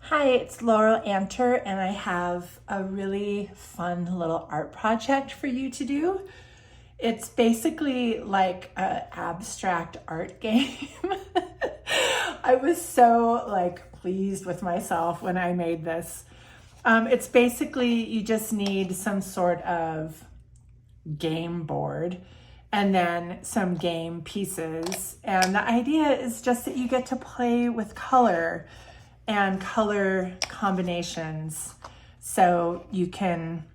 Hi, it's Laurel Anter, and I have a really fun little art project for you to do. It's basically like an abstract art game. I was so pleased with myself when I made this. It's basically you just need some sort of game board and then some game pieces. And the idea is just that you get to play with color and color combinations. So you can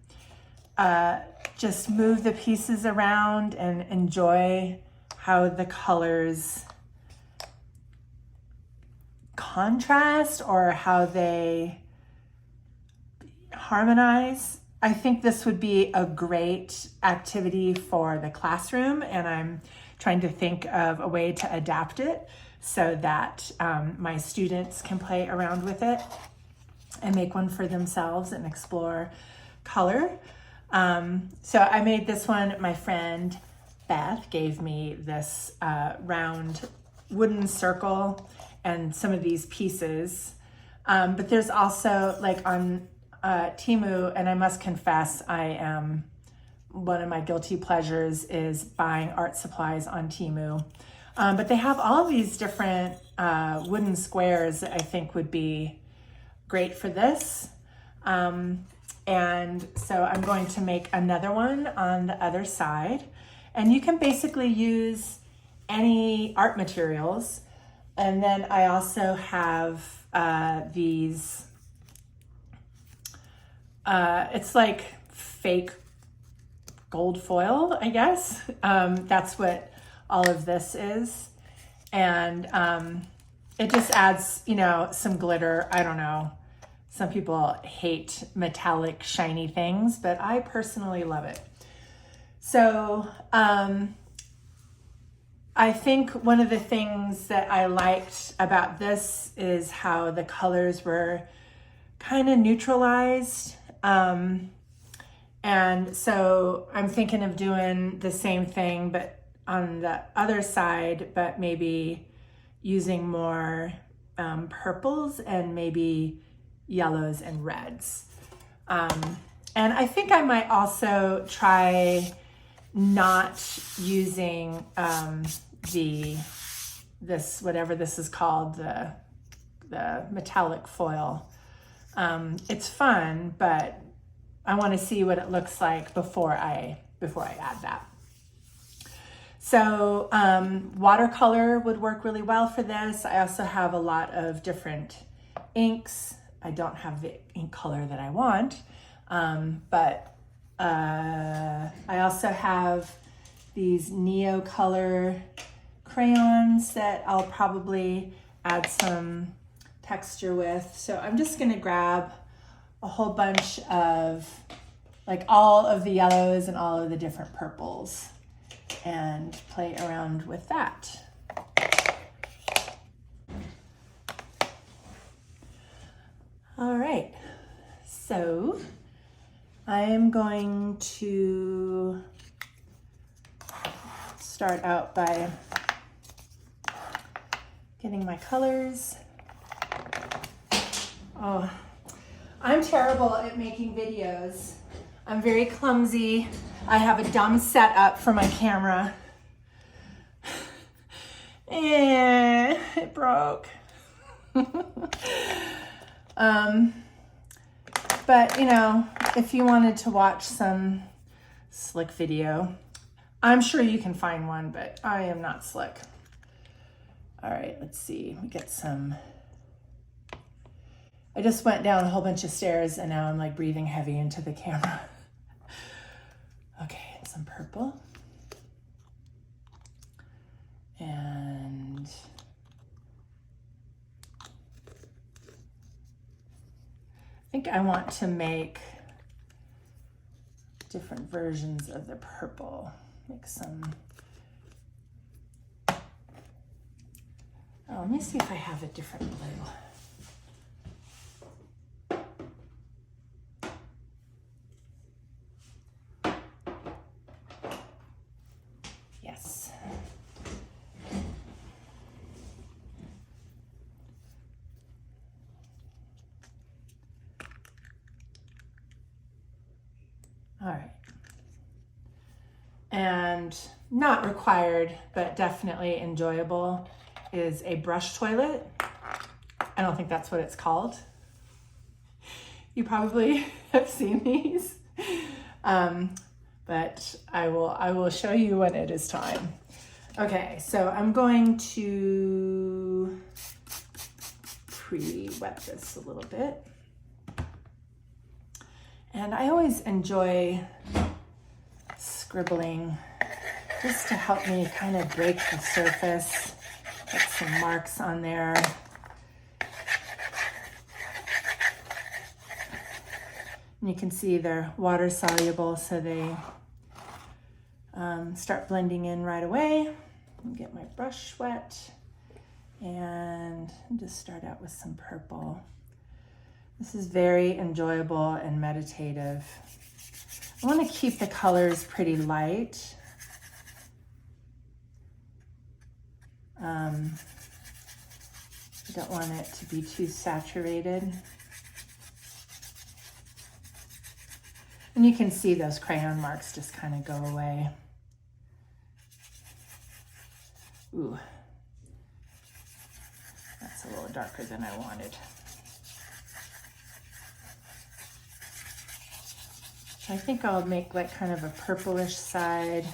just move the pieces around and enjoy how the colors contrast or how they harmonize. I think this would be a great activity for the classroom, and I'm trying to think of a way to adapt it so that my students can play around with it and make one for themselves and explore color. So I made this one. My friend Beth gave me this round wooden circle and some of these pieces. But there's also on Temu, and I must confess, one of my guilty pleasures is buying art supplies on Temu. But they have all of these different wooden squares that I think would be great for this. And so I'm going to make another one on the other side. And you can basically use any art materials. And then I also have these, it's like fake gold foil, I guess. That's what all of this is. And it just adds, some glitter. I don't know. Some people hate metallic, shiny things, but I personally love it. So I think one of the things that I liked about this is how the colors were kind of neutralized. And so I'm thinking of doing the same thing, but on the other side, but maybe using more purples and maybe yellows and reds. And I think I might also try not using this whatever this is called, the metallic foil. It's fun, but I want to see what it looks like before I add that. So watercolor would work really well for this. I also have a lot of different inks. I don't have the ink color that I want, but I also have these Neocolor crayons that I'll probably add some texture with. So I'm just gonna grab a whole bunch of all of the yellows and all of the different purples and play around with that. All right, so I'm going to start out by getting my colors. Oh, I'm terrible at making videos. I'm very clumsy. I have a dumb setup for my camera. It broke. But if you wanted to watch some slick video, I'm sure you can find one, but I am not slick. All right, let's see. We get some. I just went down a whole bunch of stairs and now I'm breathing heavy into the camera. Okay, and some purple. And I think I want to make different versions of the purple. Make some. Oh, let me see if I have a different blue. Yes. All right. And not required, but definitely enjoyable is a brush toilet. I don't think that's what it's called. You probably have seen these, but I will show you when it is time. Okay, so I'm going to pre-wet this a little bit. And I always enjoy scribbling just to help me kind of break the surface, put some marks on there. And you can see they're water soluble, so they start blending in right away. Get my brush wet and just start out with some purple. This is very enjoyable and meditative. I want to keep the colors pretty light. I don't want it to be too saturated. And you can see those crayon marks just kind of go away. Ooh, that's a little darker than I wanted. I think I'll make like kind of a purplish side.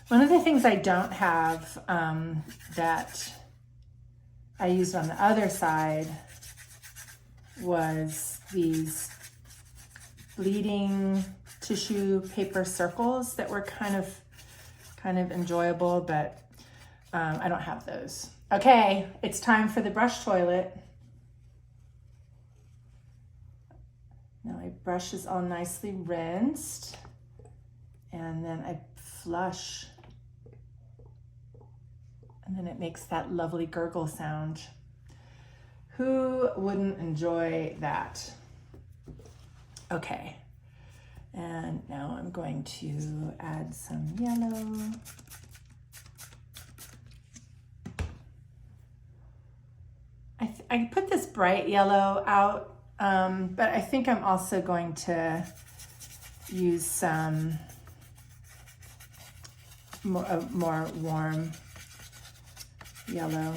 One of the things I don't have that I used on the other side was these bleeding tissue paper circles that were kind of enjoyable, but I don't have those. Okay, it's time for the brush toilet. Now my brush is all nicely rinsed, and then I flush, and then it makes that lovely gurgle sound. Who wouldn't enjoy that? Okay, and now I'm going to add some yellow. I put this bright yellow out, but I think I'm also going to use some more warm yellow.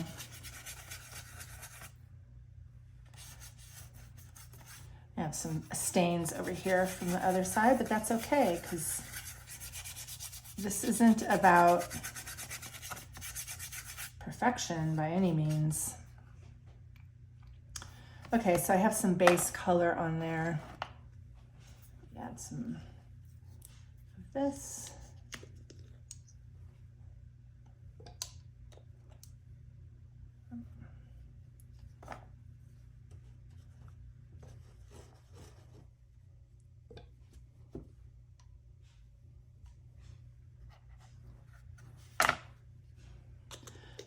I have some stains over here from the other side, but that's okay because this isn't about perfection by any means. Okay, so I have some base color on there. Add some of this.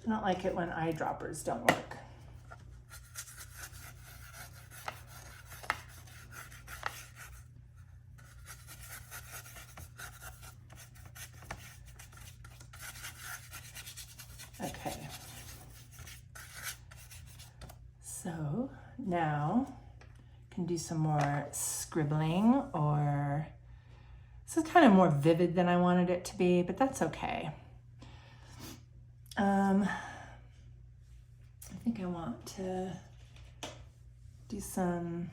I don't like it when eyedroppers don't work. Okay. So now I can do some more scribbling, or this is kind of more vivid than I wanted it to be, but that's okay. I think I want to do some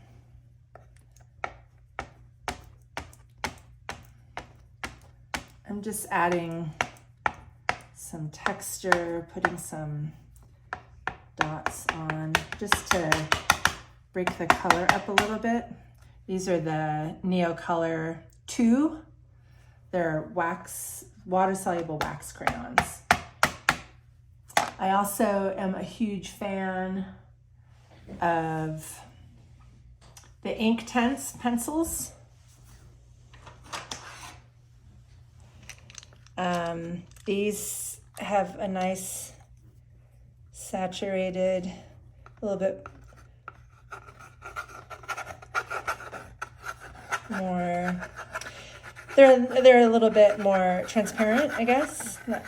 I'm just adding some texture, putting some dots on just to break the color up a little bit. These are the Neocolor 2. They're water-soluble wax crayons. I also am a huge fan of the Inktense pencils. These have a nice saturated, a little bit more, they're a little bit more transparent, I guess. A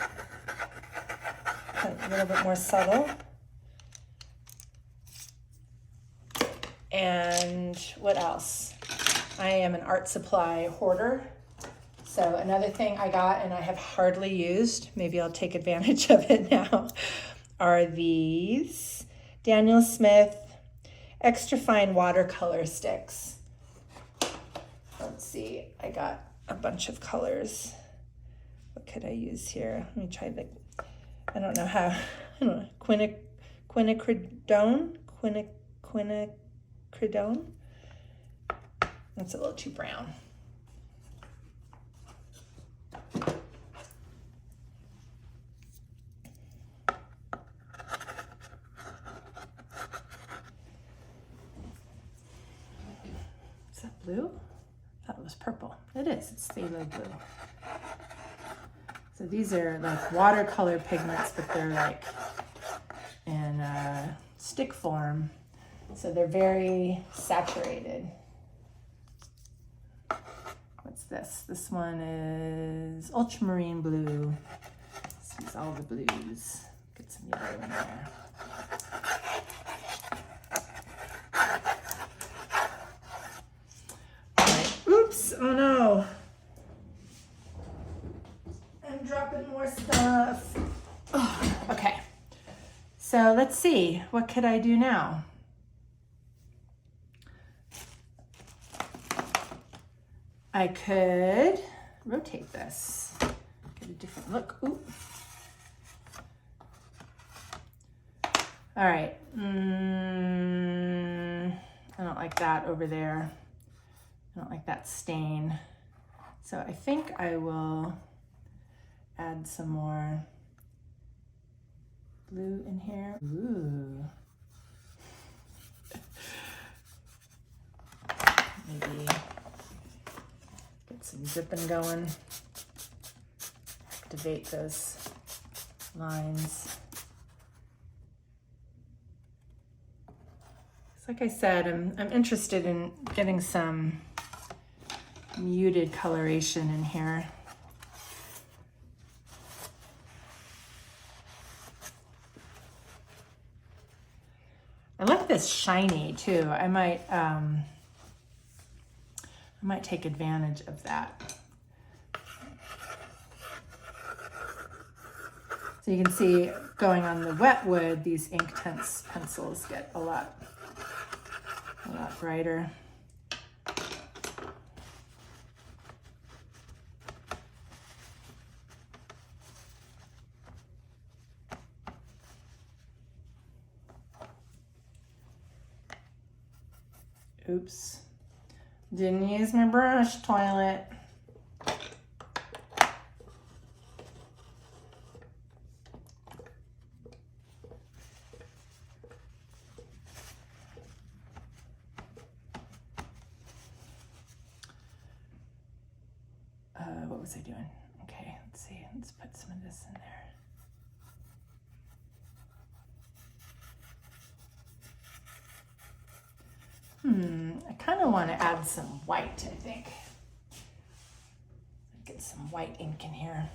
little bit more subtle. And what else? I am an art supply hoarder. So another thing I got and I have hardly used, maybe I'll take advantage of it now, are these Daniel Smith extra fine watercolor sticks. Let's see, I got a bunch of colors. What could I use here? Let me try the, I don't know, quinacridone? Quinacridone? That's a little too brown. Is that blue? I thought it was purple. It is, it's phthalo blue. So these are like watercolor pigments, but they're like in stick form. So they're very saturated. What's this? This one is ultramarine blue. This is all the blues. Get some yellow in there. All right. Oops, oh no. I'm dropping more stuff. Oh, okay. So let's see, what could I do now? I could rotate this, get a different look. Ooh. All right, I don't like that over there. I don't like that stain. So I think I will add some more blue in here. Ooh. Maybe get some zipping going. Activate those lines. So like I said, I'm interested in getting some muted coloration in here. I like this shiny too. I might take advantage of that. So you can see going on the wet wood, these Inktense pencils get a lot brighter. Oops, didn't use my brush, toilet. What was I doing? Okay, let's see, let's put some of this in there. I kind of want to add some white, I think. Get some white ink in here.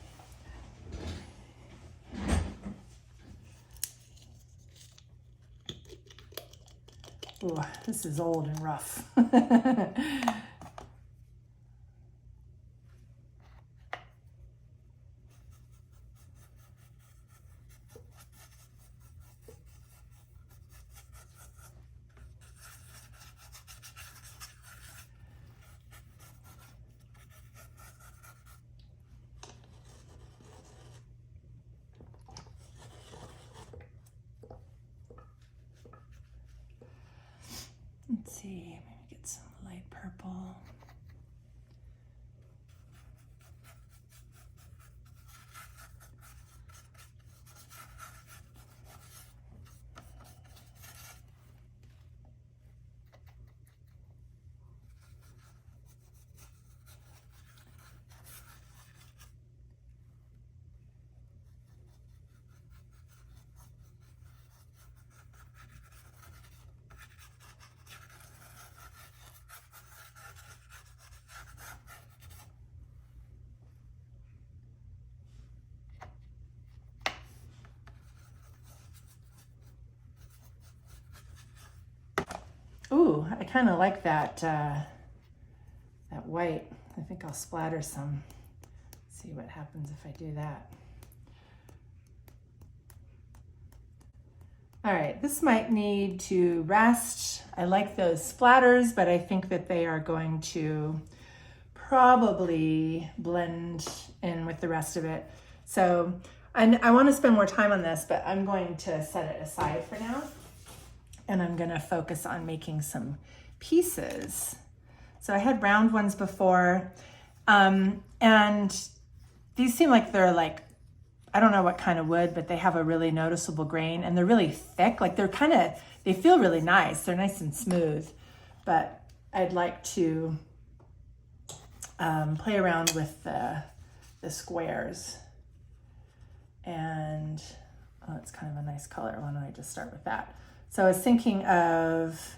Ooh, this is old and rough. Let's see, maybe get some light purple. I kind of like that, that white. I think I'll splatter some. See what happens if I do that. All right, this might need to rest. I like those splatters, but I think that they are going to probably blend in with the rest of it. So I want to spend more time on this, but I'm going to set it aside for now. And I'm gonna focus on making some pieces. So I had round ones before, and these seem like they're like, I don't know what kind of wood, but they have a really noticeable grain and they're really thick. Like they feel really nice. They're nice and smooth, but I'd like to play around with the squares. And oh, it's kind of a nice color. Why don't I just start with that? So I was thinking of,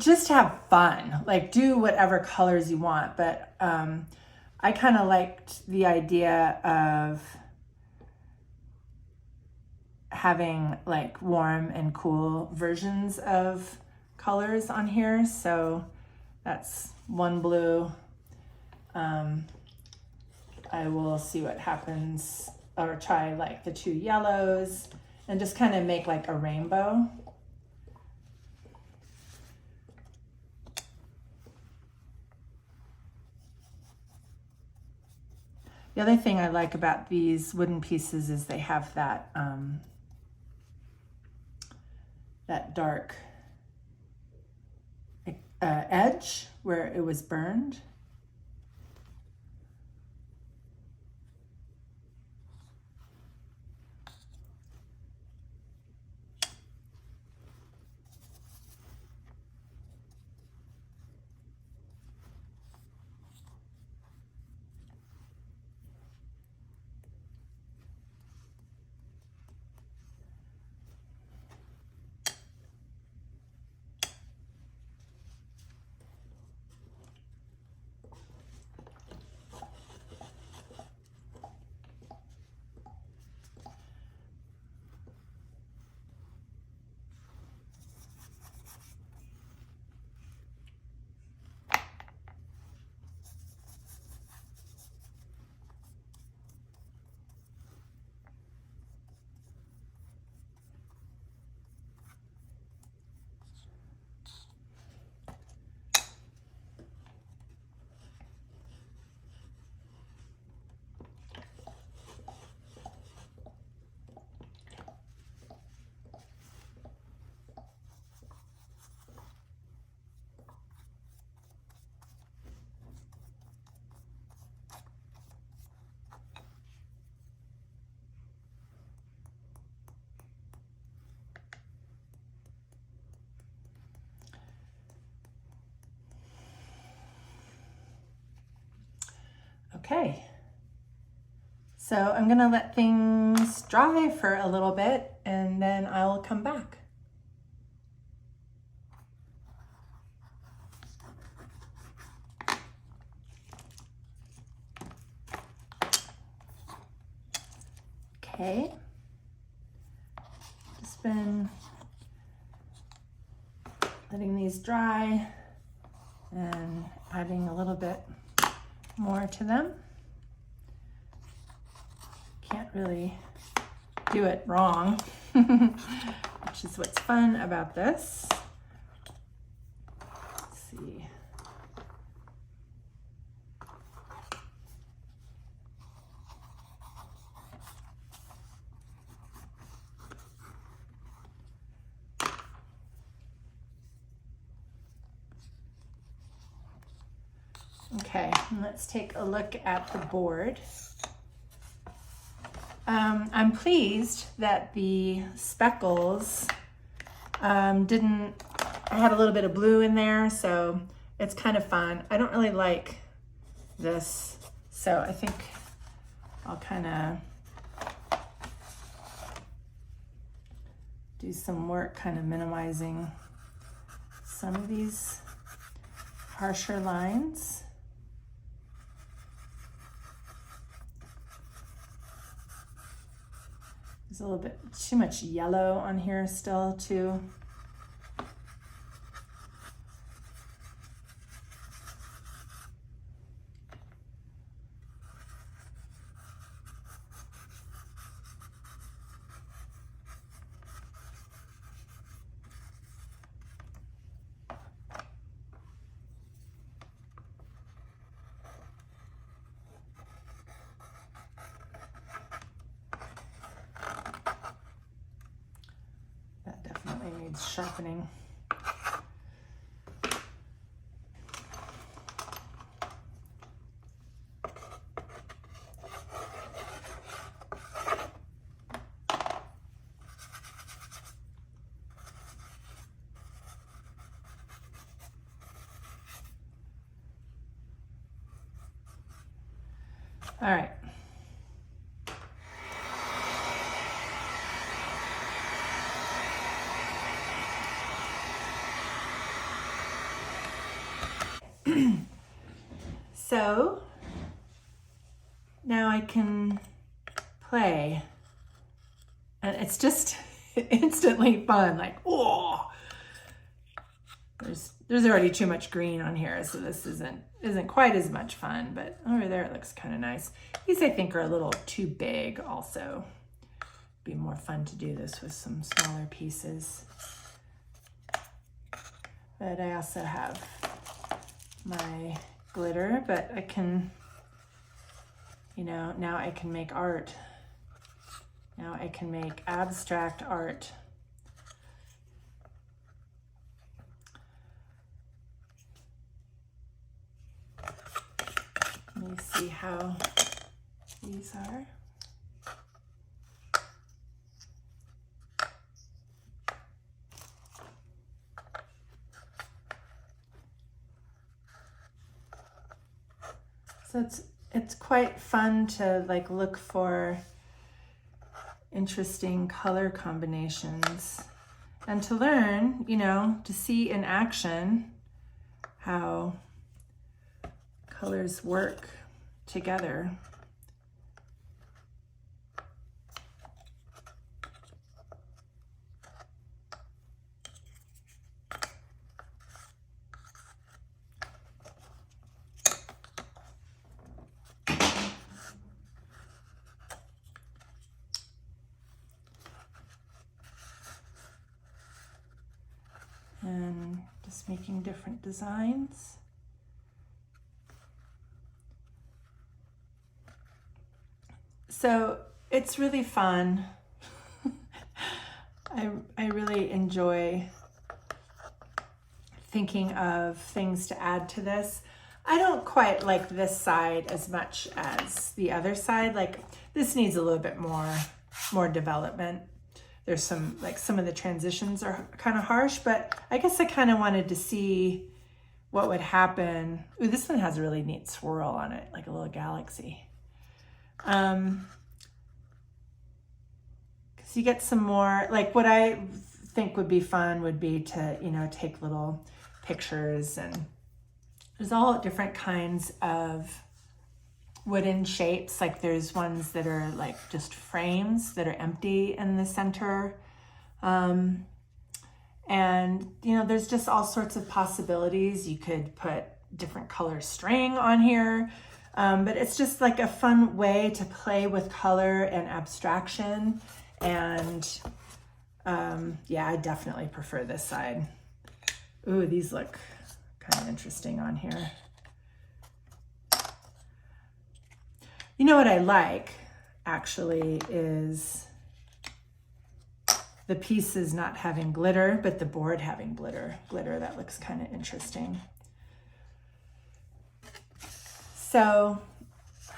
just have fun, like do whatever colors you want. But I kind of liked the idea of having like warm and cool versions of colors on here. So that's one blue. I will see what happens, or try like the two yellows and just kind of make like a rainbow. The other thing I like about these wooden pieces is they have that that dark edge where it was burned. Okay, so I'm gonna let things dry for a little bit and then I'll come back. Okay, just been letting these dry and adding a little bit more to them. Can't really do it wrong, which is what's fun about this. Let's see. Okay, let's take a look at the board. I'm pleased that the speckles I had a little bit of blue in there, so it's kind of fun. I don't really like this, so I think I'll kind of do some work kind of minimizing some of these harsher lines. There's a little bit too much yellow on here still too. needs sharpening. All right. So now I can play, and it's just instantly fun. Like, oh, there's already too much green on here, so this isn't quite as much fun, but over there it looks kind of nice. These I think are a little too big also. Be more fun to do this with some smaller pieces. But I also have my glitter, but I can, you know, now I can make art. Now I can make abstract art. Let me see how these are. So it's quite fun to like look for interesting color combinations and to learn, you know, to see in action how colors work together. And just making different designs. So it's really fun. I really enjoy thinking of things to add to this. I don't quite like this side as much as the other side. Like this needs a little bit more development. There's some of the transitions are kind of harsh, but I guess I kind of wanted to see what would happen. Ooh, this one has a really neat swirl on it, like a little galaxy. Because you get some more, like what I think would be fun would be to, you know, take little pictures, and there's all different kinds of wooden shapes. Like there's ones that are like just frames that are empty in the center. And you know, there's just all sorts of possibilities. You could put different color string on here. But it's just like a fun way to play with color and abstraction. And yeah, I definitely prefer this side. Ooh, these look kind of interesting on here. You know what I like, actually, is the pieces not having glitter, but the board having glitter. That looks kind of interesting. So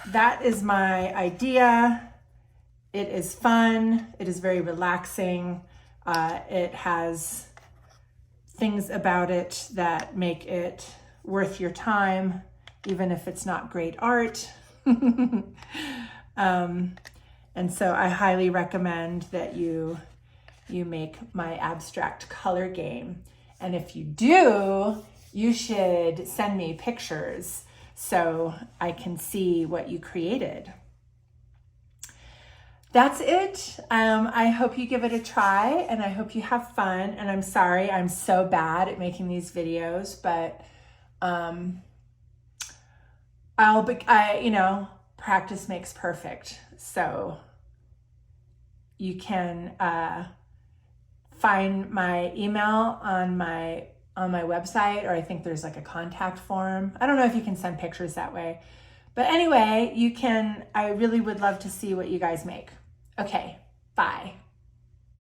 that is my idea. It is fun. It is very relaxing. It has things about it that make it worth your time, even if it's not great art. And so I highly recommend that you make my abstract color game. And if you do, you should send me pictures so I can see what you created. That's it. I hope you give it a try, and I hope you have fun. And I'm sorry, I'm so bad at making these videos, but you know, practice makes perfect. So you can find my email on my website, or I think there's like a contact form. I don't know if you can send pictures that way. But anyway, I really would love to see what you guys make. Okay, bye.